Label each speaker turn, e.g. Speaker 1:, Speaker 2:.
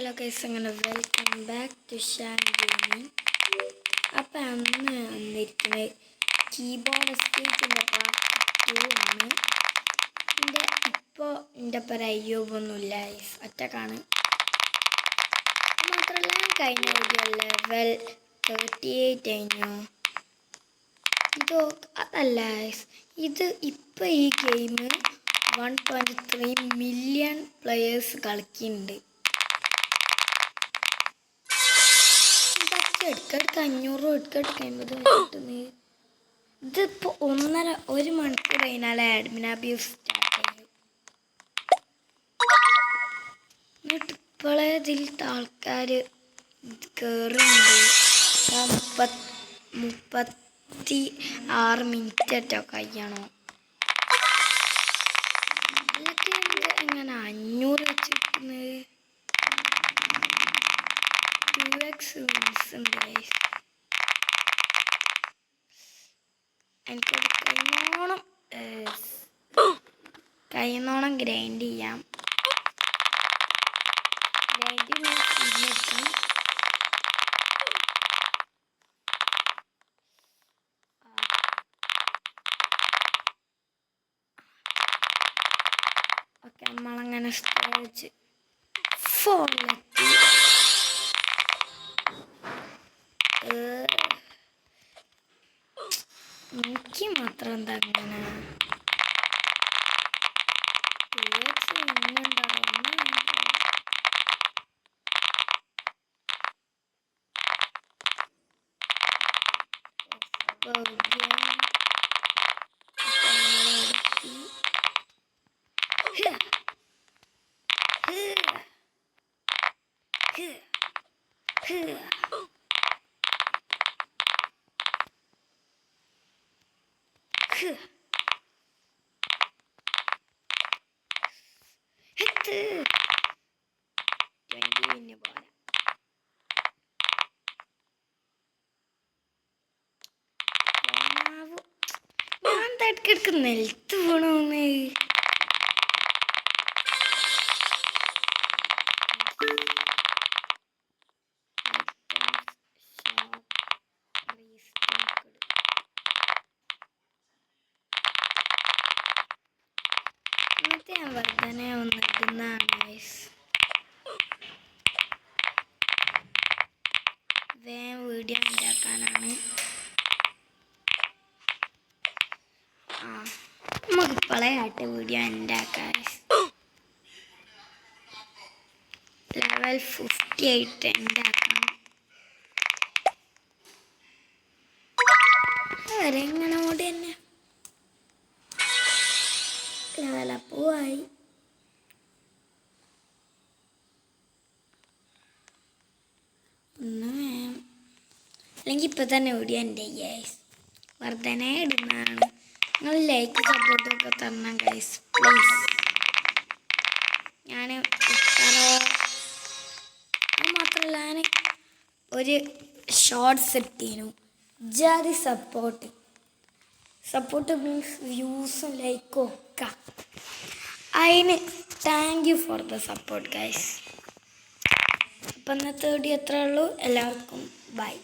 Speaker 1: Hello guys, അങ്ങനെ welcome back to Shan gaming. അപ്പം അന്ന് വന്നിരിക്കുന്നത് കീബോർഡ് എസ്കേറ്റിൻ്റെ പാർട്ട് 2 ആണ്. എൻ്റെ പേര് അയ്യൂബൊന്നുമില്ല ഗൈസ്, ഒറ്റക്കാണ്. മാത്രമല്ല കഴിഞ്ഞ വീഡിയോ ലെവൽ 38 കഴിഞ്ഞു. അതല്ല ഗൈസ്, ഇപ്പോൾ ഈ ഗെയിം 1.3 മില്യൺ പ്ലെയേഴ്സ് കളിക്കുന്നുണ്ട്. ഇടയ്ക്കിടയ്ക്ക് 500 ഇടയ്ക്കിടയ്ക്ക് 50 കിട്ടുന്നത്. ഇതിപ്പോൾ 1 മണിക്കൂർ കഴിഞ്ഞാൽ അഡ്മിൻ അബ്യൂസ് സ്റ്റാർട്ട് ചെയ്യും. എന്നിട്ട് ഇപ്പോഴേ ഇതിലത്തെ ആൾക്കാർ കയറുന്നുണ്ട്. 36 മിനിറ്റോ കഴിയണോ? അതൊക്കെ എങ്ങനെ 500 വെച്ച് കിട്ടുന്നത്? 2x wins ഉണ്ട് ഗൈസ്. എനിക്കത് കഴിയുന്നോണം ഗ്രൈൻഡ് ചെയ്യാം. ഗ്രൈൻഡ് ചെയ്തെടുക്കാം. ഓക്കെ, നമ്മളങ്ങനെ സ്റ്റേജ് 4 എനിക്ക് മാത്രം എന്താ അങ്ങനെ ഇടയ്ക്കിടയ്ക്ക് നിലത്ത് വീണോന്ന്. എന്നിട്ട് ഞാൻ വെറുതെ വന്നിട്ടുന്നതാണ് ഗൈസ്. വീഡിയോ ഉണ്ടാക്കാനാണ്. നമുക്കിപ്പോളേ ആയിട്ട് വീഡിയോ ഉണ്ടാക്കാം. ലെവൽ 58 ഉണ്ടാക്കാം. അവരെ എങ്ങനെ ഓടി തന്നെ ലെവലപ്പുമായി. അല്ലെങ്കിൽ ഇപ്പം തന്നെ വീഡിയോ എൻ്റെ ഗൈസ് വെറുതെ ഇടുന്നതാണ്. നിങ്ങൾ ലൈക്ക് സപ്പോർട്ടൊക്കെ തരണം ഗൈസ്, പ്ലീസ്. ഞാൻ അത് മാത്രമല്ല, ഞാൻ ഒരു ഷോർട്ട്സ് ഇട്ടിരുന്നു. ജാതി സപ്പോർട്ട് മീൻസ് വ്യൂസും ലൈക്കും ഒക്കെ. അതിന് thank you for the support guys. അപ്പം ഇന്നത്തെ വീഡിയോ എത്രയേ ഉള്ളൂ. എല്ലാവർക്കും ബൈ.